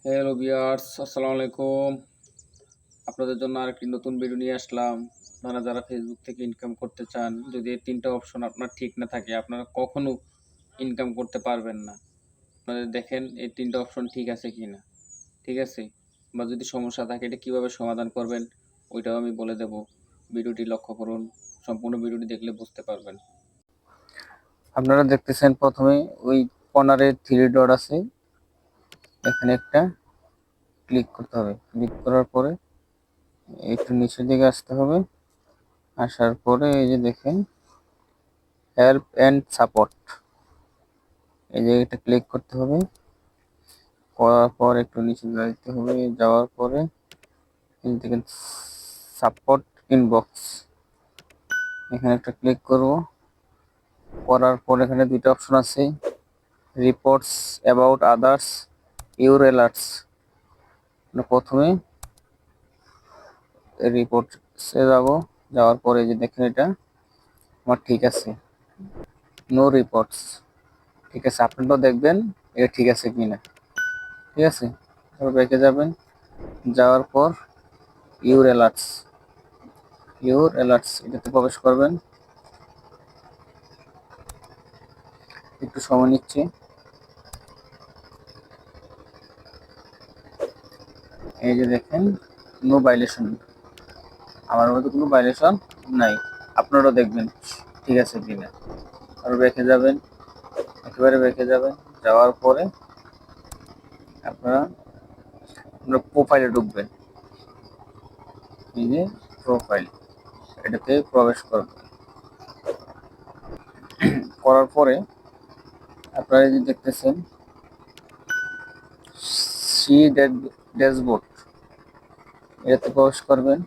Hello viewers, আসসালামু আলাইকুম। আপনাদের জন্য আরেকটি নতুন ভিডিও নিয়ে আসলাম। আপনারা যারা ফেসবুক থেকে ইনকাম করতে চান, যদি এই ৩ টা অপশন আপনার ঠিক না থাকে, আপনারা কখনো ইনকাম করতে পারবেন না। আপনারা দেখেন এই ৩ টা অপশন ঠিক আছে কিনা। ঠিক আছে? বা যদি সমস্যা থাকে এটা কিভাবে সমাধান করবেন ওইটাও আমি বলে দেব। ভিডিওটি লক্ষ্য করুন। সম্পূর্ণ ভিডিওটি দেখলে বুঝতে পারবেন। আপনারা দেখতেছেন প্রথমে ওই কর্নারে 3 ডট আছে। এখানে একটা ক্লিক করতে হবে। ক্লিক করার পরে একটু নিচের দিকে আসতে হবে। আসার পরে এই যে দেখেন হেল্প এন্ড সাপোর্ট, এই যে এটা ক্লিক করতে হবে। করার পর একটু নিচে যাইতে হবে। যাওয়ার পরে এই দেখেন সাপোর্ট ইনবক্স, এখানে একটা ক্লিক করব। করার পর এখানে দুইটা অপশন আছে, reports about others, your alerts. প্রথমে রিপোর্টসে যাব। যাওয়ার পরে যে দেখেন এটা আমার ঠিক আছে, নো রিপোর্টস। ঠিক আছে, আপনারাও দেখবেন এটা ঠিক আছে কিনা। ঠিক আছে, তারপর ব্যাকে যাবেন। যাওয়ার পর ইউর অ্যালার্টস, এটাতে প্রবেশ করবেন। একটু সময় নিচ্ছে। এই যে দেখেন নো ভাইলেশন, আমার মধ্যে কোনো ভাইলেশন নাই। আপনারাও দেখবেন ঠিক আছে কিনা। আর ব্যাকে যাবেন, একেবারে ব্যাকে যাবেন। যাওয়ার পরে আপনারা প্রোফাইলে ঢুকবেন। এই যে প্রোফাইল, এটাতে প্রবেশ করবেন। করার পরে আপনারা যে দেখতেছেন সি ড্যাশবোর্ড, এটাতে প্রবেশ করবেন।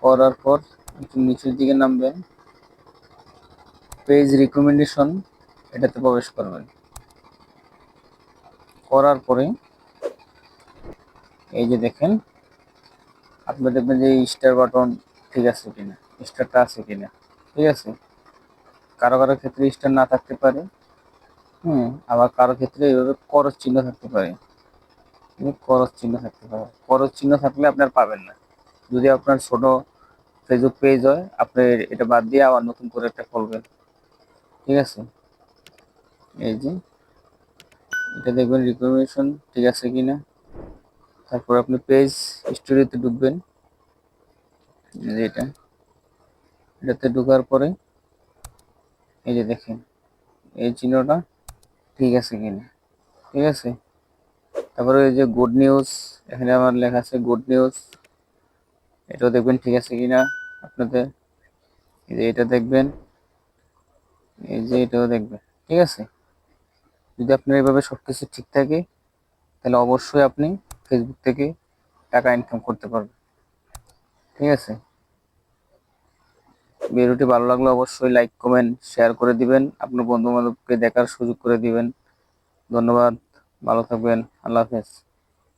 করার পর একটু নিচের দিকে নামবেন, পেজ রিকমেন্ডেশন, এটাতে প্রবেশ করবেন। করার পরে এই যে দেখেন আপনি দেখবেন যে স্টার বাটন ঠিক আছে কিনা, স্টারটা আছে কিনা। ঠিক আছে, কারো কারো ক্ষেত্রে স্টার না থাকতে পারে, আবার কারো ক্ষেত্রে এইভাবে করস চিহ্ন থাকতে পারে। করস চিহ্ন থাকতে পারে, করস চিহ্ন থাকলে আপনার পাবেন না। যদি আপনার ছোট ফেসবুক পেজ হয়, আপনি এটা বাদ দিয়ে আবার নতুন করে একটা খুলবেন। ঠিক আছে, এই যে এটা দেখবেন রিকমেন্ডেশন ঠিক আছে কিনা। তারপর আপনি পেজ স্টোরিতে ঢুকবেন। এটাতে ঢোকার পরে এই যে দেখেন এই চিহ্নটা ঠিক আছে কিনা। ঠিক আছে, তারপরে এই যে গুড নিউজ, এখানে আমার লেখা আছে গুড নিউজ, এটাও দেখবেন ঠিক আছে কিনা আপনাদের। এই যে এটা দেখবেন, এই যে এটাও দেখবেন। ঠিক আছে, যদি আপনার এইভাবে সবকিছু ঠিক থাকে তাহলে অবশ্যই আপনি ফেসবুক থেকে টাকা ইনকাম করতে পারবেন। ঠিক আছে, ভিডিওটি ভালো লাগলে অবশ্যই লাইক কমেন্ট শেয়ার করে দিবেন, আপনার বন্ধু বান্ধবকে দেখার সুযোগ করে দিবেন। ধন্যবাদ, ভালো থাকবেন, আল্লাহ হাফেজ।